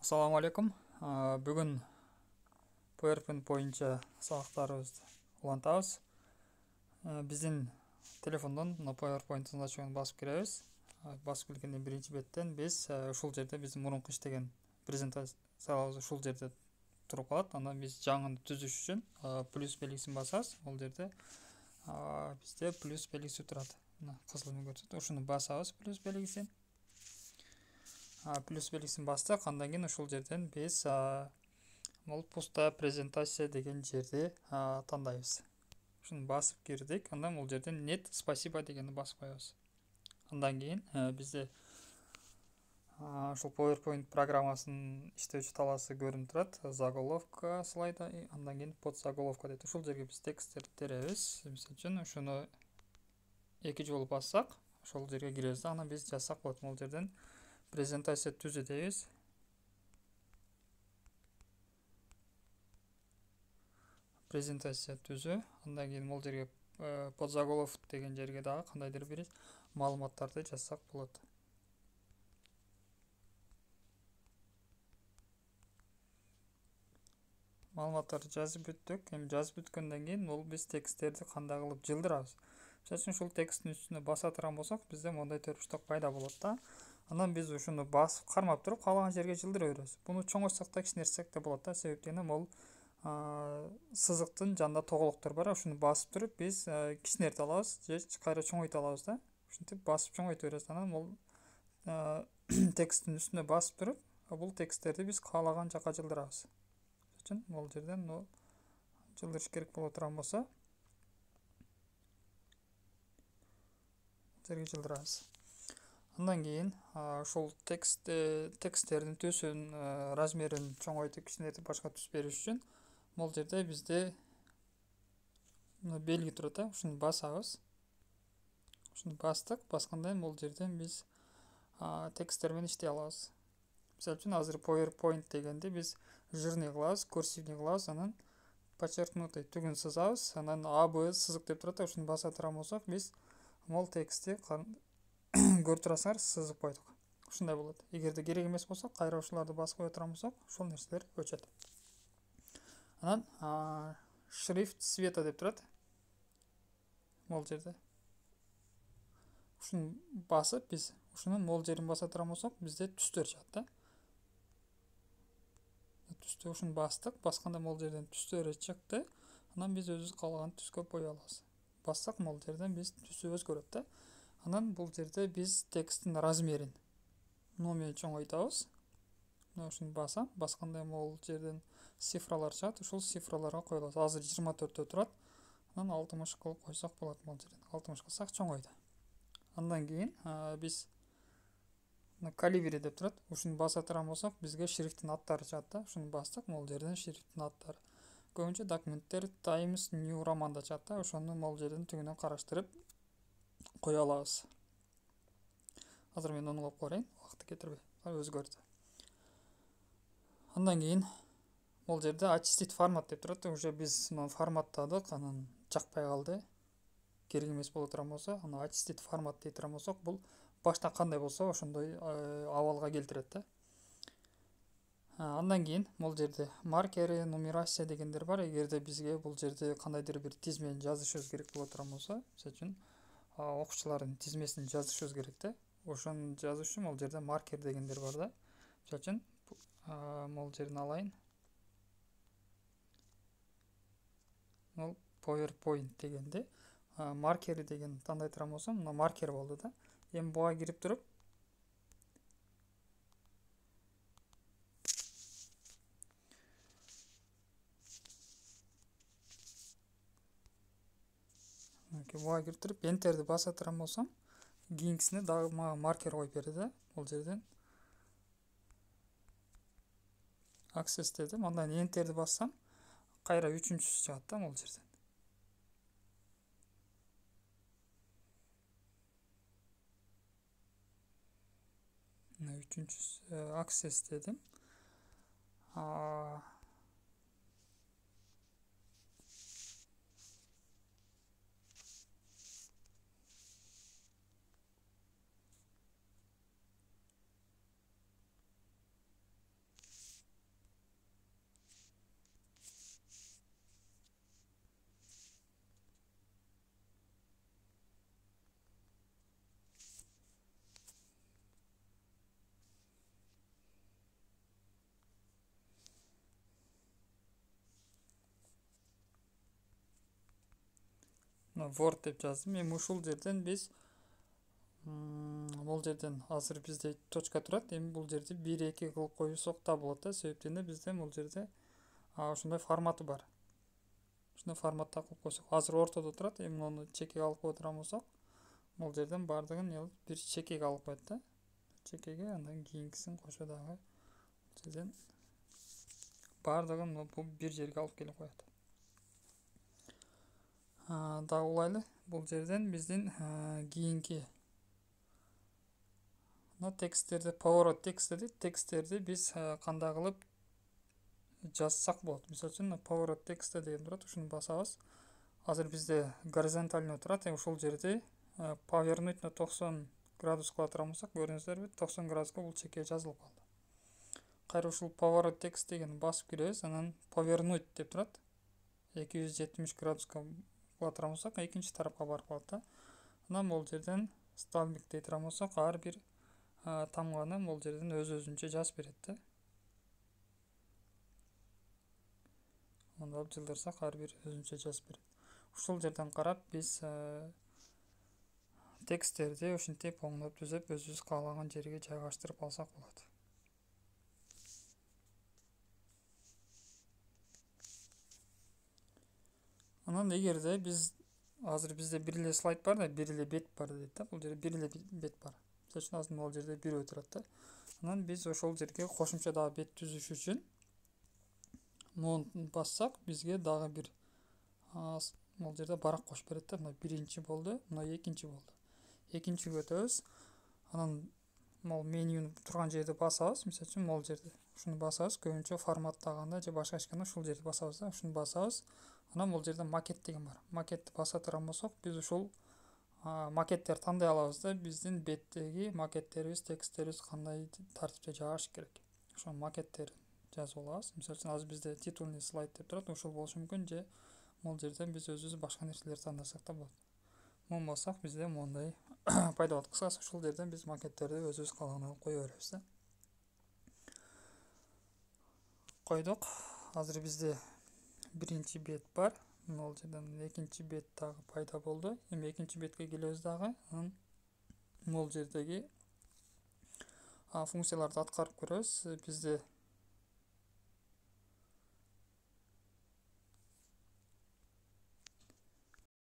Assalamu alaikum. Бүгін PowerPoint бойынша сабақтарыбызды улантабыз. Біздің телефондан PowerPoint значогын басып кіребіз. Басып келгенде бірінші беттен біз ушул жерде біздің мурунку иштеген презентациябыз ушул жерде туруп калат. Андан біз жаңыны түзүш үчүн плюс белгисин басабыз. Ол жерде бізде плюс белгиси турат. Кызыл менен көрсөтөт. Ушуну басабыз плюс белгисин. Плюс белгисин бастык, андан кийин ушул жерден биз бул пустая презентация деген жерди тандайбыз. Ушуну басып кирдик, андан бул жерден нет спасибо дегенди басып коебуз. Андан кийин бизде ушул PowerPoint программасынын иштөөчү талаасы көрүнүп турат. Заголовка слайда, андан кийин подзаголовка дейт. Ушул жерге биз тексттерди теребиз. Мисалы үчүн ушуну 2 жолу бассак, ошол жерге киребиз. Анан биз жазсак болот. Бул жерден презентация түзү дейбиз. Презентация түзү. Андан кийин бул жерге подзаголовок деген жерге дагы кандайдыр бир маалыматтарды жазсак болот. Маалыматтарды жазып бүттүк. Эми жазып бүткөндөн кийин бул биз тексттерди кандай кылып жылдырабыз. Мисалы үчүн ушул тексттин үстүнө баса турган болсок, бизде мындай төрүштөк пайда болот да. Андан биз ушуну басып кармап туруп каалаган жерге жылдыра беребиз. Буну чоңойтсак да, кичинертсек да болот да. Себептен бул сызыктын жанында тоголоктор бар. Ушуну басып туруп биз кичинерте алабыз же кайра чоңойто алабыз да. Ушинтип басып чоңойто беребиз. Анан бул тексттин үстүнө басып туруп, бул тексттерди биз каалаган жака жылдырабыз. Үчүн бул жерден жылдырыш керек боло турган болсо, жерге жылдырабыз. Андан кийин ушул тексттердин түсүн, размерин чоңойтуп, кичинертип башка түс бериш үчүн бул жерде бизде белги турат да. Ушуну басабыз. Ушуну бастык. Баскандан кийин бул жерден биз тексттер менен иштей алабыз. Мисалы үчүн азыр PowerPoint дегенди биз жирный кылабыз, курсивный кылабыз, анан подчеркнутый түгүн сызабыз, анан АБ сызык деп турат. Ушуну баса турган болсок, биз мол текстти көрүп турасыңар, сызып койдук. Ушундай болот. Эгерде керек эмес болсо, кайра ушуларды басып кое турган болсок, ушул нерселер өчөт. Анан шрифт цвета деп турат. Бул жерде. Ушуну басып биз ушунун мол жерин баса турган болсок, бизде түстөр чыгат да. Түстө ушуну бастык. Басканда мол жерден түстөр чыкты. Анан биз өзүбүз каалаган түскө бой алабыз. Бассак мол жерден биз түсү өзгөрөт да. Анан бул жерде биз тексттин размерин менен чоңойтабыз. Ушуну басам, басканда мол жерден цифралар чыгат. Ушул цифраларга коелат. Азыр 24 турат. Анан 60 кылып койсок болот мол жерден. 60 кылсак чоңойду. Андан кийин биз калибри деп турат. Ушуну баса турган болсок, бизге шрифттин аттары чыгат да. Ушуну бастык, мол жерден шрифттин аттары. Көбүнчө документтер Times New Roman'да чыгат да. Ошону мол жерден түгүнөн караштырып кое алабыз. Азыр мен ону коюп көрөйүн, убакытты кетирбей. Өзгөрдү. Андан кийин бул жерде очистить формат деп турат. Уже биз муну форматтадык, анан жакпай калды. Керек эмес боло турган болсо, аны очистить формат дей турган болсок, бул башта кандай болсо, ошондой абалга келтирет да. Андан кийин бул жерде маркери, нумерация дегендер бар. Эгерде бизге бул жерде кандайдыр бир тизмени жазышыбыз керек боло турган болсо, мисалы үчүн окуучулардын тизмесин жазышыбыз керек да. Ошону жазыш үчүн бул жерде маркер дегендер бар да. Мисалы үчүн бул жерин алайын. Бул PowerPoint дегенде маркери деген тандай турган болсом, мына маркер болду да. Эми буга кирип туруп буга кирип туруп Enter'ди баса турган болсом, кийинкисине дагы маркер коюп берди да. Бул жерден Access дедим, андан Enter'ди бассам, кайра үчүнчүсү чыгат да бул жерден. Үчүнчүсү Access дедим. word деп жаздым. Эми ушул жерден биз бул жерден азыр бизде точка турат. Эми бул жерде 1-2 кылып коюсак да болот да. Себептен бизде бул жерде ушундай форматы бар. Ушундай форматта кылып койсок, азыр ортодо турат. Эми муну чекеге алып отурам болсок, бул жерден бардыгын бир чекеге алып коет да. Чекеге андан кийинкисин кошо дагы жерден бардыгын бул бир жерге алып келип коет. Дагы улайлы. Бул жерден биздин кийинки тексттерди, поворот тексттерди биз кандай кылып жазсак болот. Мисалы үчүн поворот текстте деген турат, ушуну басабыз. Азыр бизде горизонтально турат. Ушул жерде повернуть на 90 градус кыла турган болсок, көрүңүздөрбү, 90 градуска бул чеке жазылып калды. Кайра ушул поворот текст дегенди басып киребиз, анан повернуть деп турат. 270 градуска кыла турган болсок, экинчи тарапка барып калат да. Анан бул жерден сталбик дей турган болсок, ар бир тамганы бул жерден өз-өзүнчө жазып берет да. Мындай жылдырсак, ар бир өзүнчө жазып берет. Ушул жерден карап биз тексттерди ушинтип оңдоп түзөп, өзүбүз каалаган жерге жайгаштырып алсак болот. Анан эгерде биз азыр бизде бир эле слайд бар да, бир эле бет бар дейт да. Бул жерде бир эле бет бар. Мисалы үчүн азыр бул жерде бирөө турат да. Анан биз ошол жерге кошумча дагы бет түзүш үчүн муну бассак, бизге дагы бир бул жерде барак кошуп берет да. Мына биринчи болду, мына экинчи болду. Экинчиге өтөбүз. Анан могул менюнун турган жерди басабыз. Мисалы үчүн могул жерде ушуну басабыз. Көбүнчө форматтаганда же башка ишкенде ушул жерди басабыз да. Ушуну басабыз. Анан бул жерде макет деген бар. Макетти баса турган болсок, биз ушул макеттер тандай алабыз да. Биздин беттеги макеттерибиз, тексттерибиз кандай тартипте жааш керек. Ошол макеттерин жазып алабыз. Мисалы үчүн азыр бизде титульный слайд деп турат. Ошол болушу мүмкүн, же могул жерден биз өзүбүз башка нерселерди тандасак да болот. Муну бассак, бизде моундай пайда болот. Кыскасы ушул жерден биз макеттерди өзүбүз каалаган кое беребиз да. Койдук. Азыр бизде биринчи бет бар. Бул жерден экинчи бет дагы пайда болду. Эми экинчи бетке келебиз дагы. Анан бул жердеги функцияларды аткарып көрөбүз. Бизде